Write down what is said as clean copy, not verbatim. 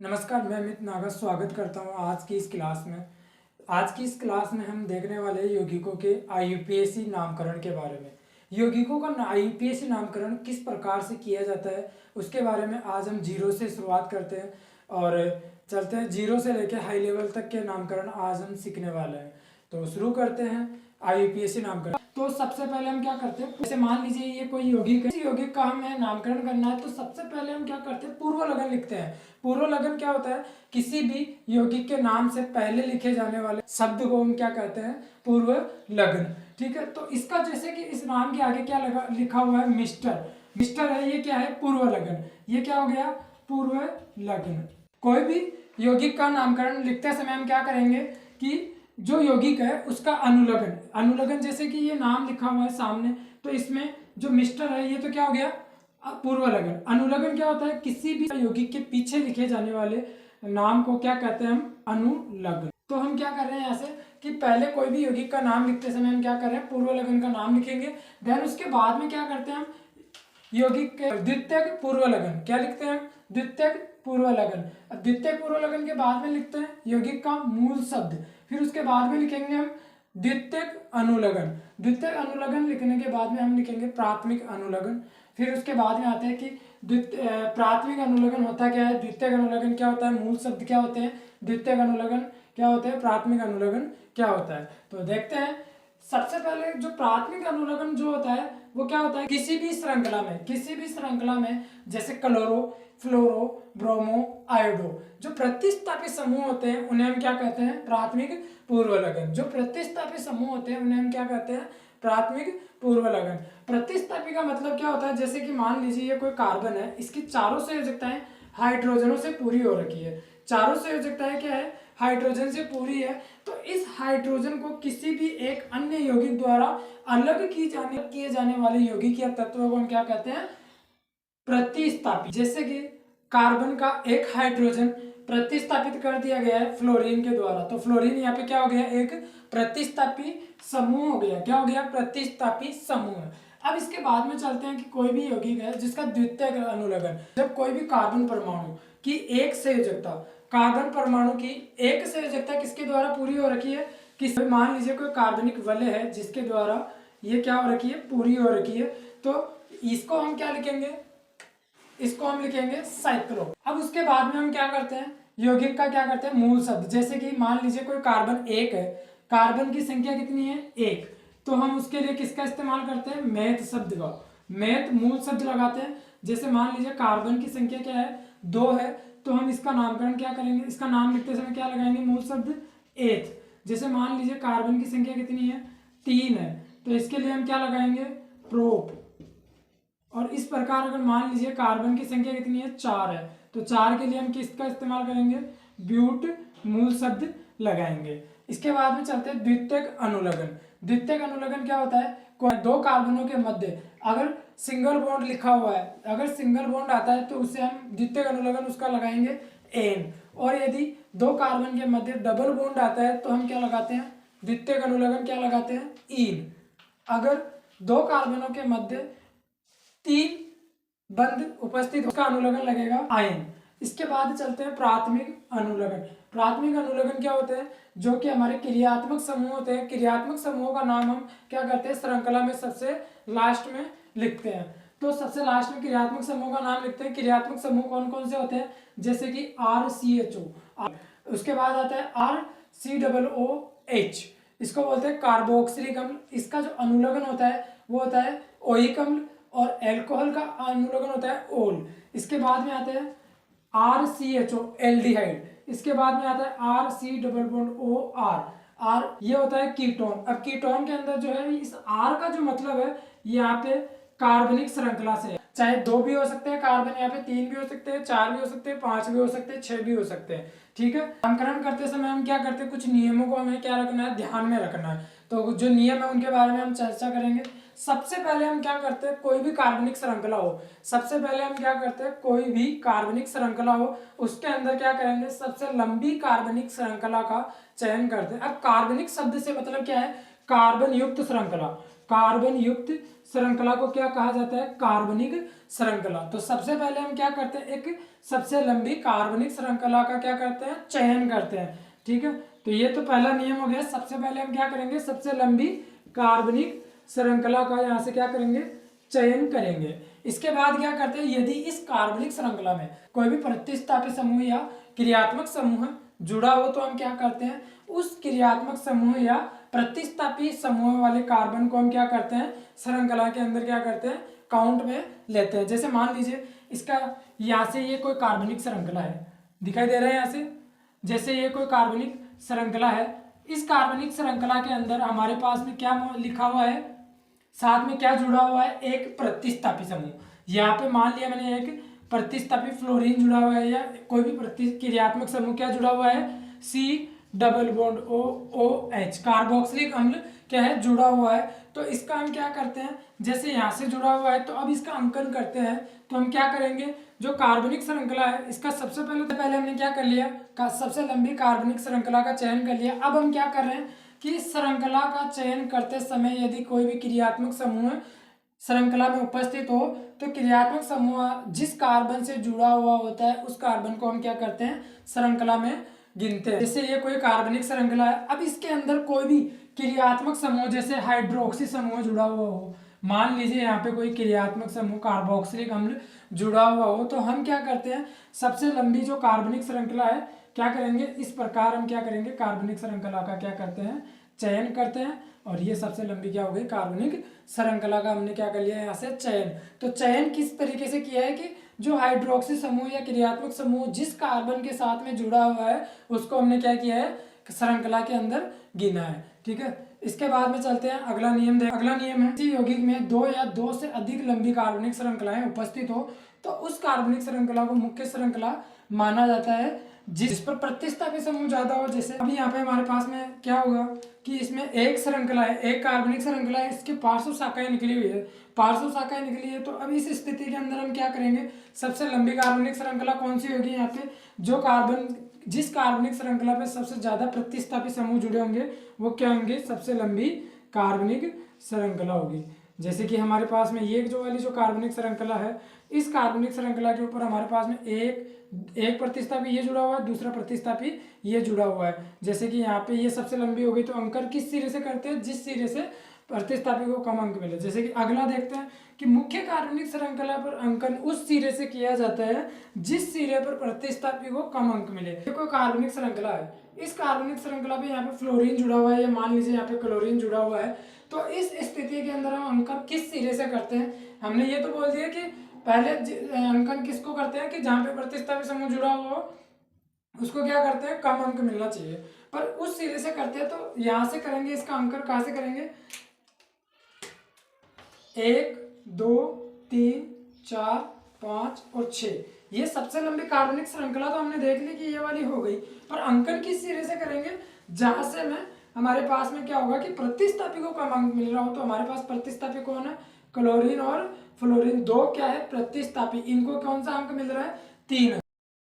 नमस्कार, मैं अमित नागा स्वागत करता हूं आज की इस क्लास में। आज की इस क्लास में हम देखने वाले हैं यौगिकों के आईयूपीएसी नामकरण के बारे में। यौगिकों का आईयूपीएसी नामकरण किस प्रकार से किया जाता है उसके बारे में आज हम जीरो से शुरुआत करते हैं और चलते हैं। जीरो से लेकर हाई लेवल तक के नामकरण आज हम सीखने वाले हैं। तो शुरू करते हैं आईयूपीएसी नामकरण। तो सबसे पहले हम क्या करते हैं, जैसे मान लीजिए ये कोई यौगिक है, यौगिक का हमें नामकरण करना है तो सबसे पहले हम क्या करते हैं, पूर्व लगन लिखते हैं। पूर्व लगन क्या होता है, किसी भी यौगिक के नाम से पहले लिखे जाने वाले शब्द को हम क्या कहते हैं, पूर्व लगन। ठीक है, तो इसका जैसे कि इस नाम के आगे क्या लिखा हुआ है, मिस्टर। मिस्टर है, ये क्या है, पूर्व लगन। ये क्या हो गया, पूर्व लगन। कोई भी यौगिक का नामकरण लिखते समय हम क्या करेंगे कि जो यौगिक है उसका अनुलगन, अनुलगन जैसे कि ये नाम लिखा हुआ है सामने, तो इसमें जो मिस्टर है ये तो क्या हो गया, पूर्व लगन। अनुलगन क्या होता है, किसी भी यौगिक के पीछे लिखे जाने वाले नाम को क्या कहते हैं, हम अनुलगन। तो हम क्या कर रहे हैं यहाँ से कि पहले कोई भी यौगिक का नाम लिखते समय हम क्या कर रहे हैं, पूर्व लगन का नाम लिखेंगे। देन उसके बाद में क्या करते हैं, हम यौगिक के द्वितीयक पूर्व लगन क्या लिखते हैं, द्वितीयक पूर्व लगन। द्वितीय पूर्व लगन के बाद में लिखते हैं यौगिक का मूल शब्द। फिर उसके बाद में लिखेंगे हम द्वितीयक अनुलगन। द्वितीयक अनुलगन लिखने के बाद में हम लिखेंगे प्राथमिक अनुलगन। फिर उसके बाद में आते हैं कि प्राथमिक अनुलगन होता क्या है, द्वितीयक अनुलगन क्या होता है, मूल शब्द क्या होते हैं, द्वितीयक अनुलगन क्या होते हैं, प्राथमिक अनुलगन क्या होता है। तो देखते हैं। सबसे पहले जो प्राथमिक अनुलगन जो होता है वो क्या होता है, किसी भी श्रृंखला में जैसे क्लोरो, फ्लोरो, ब्रोमो, आयोडो, जो प्रतिस्थापी समूह होते हैं उन्हें हम क्या कहते हैं, प्राथमिक पूर्व लगन। जो प्रतिस्थापी समूह होते हैं उन्हें हम क्या कहते हैं, प्राथमिक पूर्व लगन। प्रतिस्थापी का मतलब क्या होता है, जैसे कि मान लीजिए ये कोई कार्बन है, इसकी चारों संयोजकताएं हाइड्रोजनों से पूरी हो रखी है। चारों संयोजकताएं क्या है, हाइड्रोजन से पूरी है। तो इस हाइड्रोजन को किसी भी एक अन्य यौगिक द्वारा अलग किए जाने वाले यौगिक या तत्व को हम क्या कहते हैं, प्रतिस्थापी। जैसे कि कार्बन का एक हाइड्रोजन प्रतिस्थापित कर दिया गया है फ्लोरीन के द्वारा, तो फ्लोरीन यहाँ पे क्या हो गया, एक प्रतिस्थापी समूह हो गया। क्या हो गया, प्रतिस्थापी समूह। अब इसके बाद में चलते हैं कि कोई भी यौगिक है जिसका द्वितीयक अनुलगन, जब कोई भी कार्बन परमाणु की एक संयोजकता, कार्बन परमाणु की एक संयोजकता किसके द्वारा पूरी हो रखी है, कि मान लीजिए कोई कार्बनिक वलय है जिसके द्वारा ये क्या हो रखी है, पूरी हो रखी है, तो इसको हम क्या लिखेंगे, इसको हम लिखेंगे साइक्लो। अब उसके बाद में हम क्या करते हैं, यौगिक का क्या करते हैं, मूल शब्द। जैसे कि मान लीजिए कोई कार्बन एक है, कार्बन की संख्या कितनी है, एक, तो हम उसके लिए किसका इस्तेमाल करते हैं, मैथ शब्द का। मैथ मूल शब्द लगाते हैं। जैसे मान लीजिए कार्बन की संख्या क्या है, दो है, तो हम इसका नामकरण क्या करेंगे, इसका नाम लिखते समय क्या लगाएंगे, मूल शब्द एथ। जैसे मान लीजिए कार्बन की संख्या कितनी है, तीन है, तो इसके लिए हम क्या लगाएंगे, प्रोप। और इस प्रकार अगर मान लीजिए कार्बन की संख्या कितनी है, चार है, तो चार के लिए हम किसका इस्तेमाल करेंगे, ब्यूट मूल शब्द लगाएंगे। इसके बाद में चलते हैं द्वितीयक अनुलगन। द्वितीयक अनुलगन क्या होता है, कोई दो कार्बनों के मध्य अगर सिंगल बॉन्ड लिखा हुआ है, अगर सिंगल बॉन्ड आता है तो उसे हम द्वितीयक अनुलगन उसका लगाएंगे एन। और यदि दो कार्बन के मध्य डबल बॉन्ड आता है तो हम क्या लगाते हैं, द्वितीयक अनुलगन क्या लगाते हैं, ईन। अगर दो कार्बनों के मध्य तीन बंध उपस्थित, उसका अनुलगन लगेगा आयन। इसके बाद चलते हैं प्राथमिक अनुलगन। प्राथमिक अनुलगन क्या होते हैं, जो कि हमारे क्रियात्मक समूह होते हैं। क्रियात्मक समूहों का नाम हम क्या करते हैं, श्रृंखला में सबसे लास्ट में लिखते हैं। तो सबसे लास्ट में क्रियात्मक समूह का नाम लिखते हैं। क्रियात्मक समूह कौन कौन से होते हैं, जैसे कि RCHO, उसके बाद आता है RCOOH, इसको बोलते हैं कार्बोक्सिलिक अम्ल। इसका जो अनुलगन होता है वो होता है ओइक अम्ल, और एल्कोहल का अनुलगन होता है ओल। इसके बाद में आते हैं RCHO एल्डिहाइड। इसके बाद में आता है RC double bond OR, or ये होता है कीटोन। अब कीटोन के अंदर जो है इस R का जो मतलब है यहाँ पे कार्बनिक श्रृंखला से है। चाहे दो भी हो सकते हैं कार्बन, यहाँ पे तीन भी हो सकते हैं, चार भी हो सकते हैं, पांच भी हो सकते हैं, छह भी हो सकते हैं। ठीक है, नामकरण करते समय हम क्या करते हैं, कुछ नियमों को हमें क्या रखना है, ध्यान में रखना है। तो जो नियम है उनके बारे में हम चर्चा करेंगे। सबसे पहले हम क्या करते हैं, कोई भी कार्बनिक श्रृंखला हो, सबसे पहले हम क्या करते हैं, कोई भी कार्बनिक श्रृंखला हो उसके अंदर क्या करेंगे, सबसे लंबी कार्बनिक श्रृंखला का चयन करते हैं। अब कार्बनिक शब्द से मतलब क्या है, कार्बन युक्त श्रृंखला। कार्बन युक्त श्रृंखला को क्या कहा जाता है? कार्बनिक श्रृंखला। तो सबसे पहले हम क्या करते हैं? एक सबसे लंबी कार्बनिक श्रृंखला का क्या करते हैं? चयन करते हैं। ठीक है, तो ये तो पहला नियम हो गया। सबसे पहले हम क्या करेंगे? सबसे लंबी कार्बनिक श्रृंखला का यहाँ से क्या करेंगे? चयन करेंगे। इसके बाद क्या करते हैं? यदि इस कार्बनिक श्रृंखला में कोई भी प्रतिस्थापी समूह या क्रियात्मक समूह जुड़ा हो तो हम क्या करते हैं? उस क्रियात्मक समूह या प्रतिस्थापी समूह वाले कार्बन को हम क्या करते हैं? श्रृंखला के अंदर क्या करते हैं? काउंट में लेते हैं। जैसे मान लीजिए इसका यहाँ से ये कोई कार्बनिक श्रृंखला है, दिखाई दे रहा है यहाँ से, जैसे ये कोई कार्बनिक श्रृंखला है। इस कार्बनिक श्रृंखला के अंदर हमारे पास में क्या लिखा हुआ है? साथ में क्या जुड़ा हुआ है? एक प्रतिस्थापी समूह। यहाँ पे मान लिया मैंने एक प्रतिस्थापी फ्लोरीन जुड़ा हुआ है, या कोई भी क्रियात्मक समूह क्या जुड़ा हुआ है? C double bond OH carboxylic अम्ल क्या है? जुड़ा हुआ है। तो इसका हम क्या करते हैं? जैसे यहाँ से जुड़ा हुआ है तो अब इसका अंकन करते हैं। तो हम क्या करेंगे? जो कार्बनिक श्रृंखला है इसका सबसे पहले हमने क्या कर लिया? सबसे लंबी कार्बनिक श्रृंखला का चयन कर लिया। अब हम क्या कर रहे हैं कि श्रृंखला का चयन करते समय यदि कोई भी क्रियात्मक समूह श्रृंखला में उपस्थित हो तो क्रियात्मक समूह जिस कार्बन से जुड़ा हुआ होता है उस कार्बन को हम क्या करते हैं? श्रृंखला में गिनते हैं। जैसे ये कोई कार्बनिक श्रृंखला है, अब इसके अंदर कोई भी क्रियात्मक समूह जैसे हाइड्रोक्सी समूह जुड़ा हुआ हो, मान लीजिए यहाँ पे कोई क्रियात्मक समूह कार्बोक्सिलिक अम्ल जुड़ा हुआ हो, तो हम क्या करते हैं? सबसे लंबी जो कार्बनिक श्रृंखला है क्या करेंगे? इस प्रकार हम क्या करेंगे? कार्बनिक श्रृंखला का क्या करते हैं? चयन करते हैं। और ये सबसे लंबी क्या हो गई? कार्बनिक श्रृंखला का हमने क्या कर लिया यहाँ से? चयन। तो चयन किस तरीके से किया है कि जो हाइड्रोक्सी समूह या क्रियात्मक समूह जिस कार्बन के साथ में जुड़ा हुआ है उसको हमने क्या किया है? श्रृंखला के अंदर गिना है। ठीक है, इसके बाद में चलते हैं अगला नियम अगला नियम है किसी यौगिक में दो या दो से अधिक लंबी कार्बनिक श्रृंखलाएं उपस्थित हो तो उस कार्बनिक श्रृंखला को मुख्य श्रृंखला माना जाता है जिस पर प्रतिस्थापी समूह ज्यादा हो। जैसे अभी यहाँ पे हमारे पास में क्या होगा कि इसमें एक श्रृंखला है, एक कार्बनिक श्रृंखला है, इसके पार्श्व शाखाएं निकली हुई है, पार्श्व शाखाएं निकली है। तो अब इस स्थिति के अंदर हम क्या करेंगे? सबसे लंबी कार्बनिक श्रृंखला कौन सी होगी? यहाँ पे जिस कार्बनिक श्रृंखला पे सबसे ज्यादा प्रतिस्थापी समूह जुड़े होंगे वो क्या होंगे? सबसे लंबी कार्बनिक श्रृंखला होगी। जैसे कि हमारे पास में ये जो वाली जो कार्बनिक श्रृंखला है, इस कार्बनिक श्रृंखला के ऊपर हमारे पास में एक प्रतिस्थापी ये जुड़ा हुआ है, दूसरा प्रतिस्थापी ये जुड़ा हुआ है। जैसे कि यहाँ पे ये सबसे लंबी हो गई, तो अंकन किस सिरे से करते हैं? जिस सिरे से प्रतिस्थापी को कम अंक मिले। जैसे कि अगला देखते हैं कि मुख्य कार्बनिक श्रृंखला पर अंकन उस सिरे से किया जाता है जिस सिरे पर प्रतिस्थापी को कम अंक मिले। ये कोई कार्बनिक श्रृंखला है, इस कार्बनिक श्रृंखला पे यहाँ पे फ्लोरीन जुड़ा हुआ है, या मान लीजिए यहाँ पे क्लोरीन जुड़ा हुआ है। तो इस स्थिति के अंदर हम अंकन किस सिरे से करते हैं? हमने ये तो बोल दिया कि पहले अंकन किसको करते हैं कि जहाँ पे प्रतिस्थापी समूह जुड़ा हुआ हो उसको क्या करते हैं? कम अंक मिलना चाहिए। पर उस सिरे से करते हैं तो यहाँ से करेंगे, इसका अंकन कहाँ से करेंगे? 1 2 3 4 5 और 6। ये सबसे लंबी कार्बनिक श्रृंखला तो हमने देख ली कि ये वाली हो गई, पर अंकन किस सिरे से करेंगे? जहां से में हमारे पास में क्या होगा कि प्रतिस्थापी को कम अंक मिल रहा हो। तो हमारे पास प्रतिस्थापी कौन है? क्लोरीन और फ्लोरीन, दो क्या है? प्रतिस्थापी। इनको कौन सा अंक मिल रहा है? 3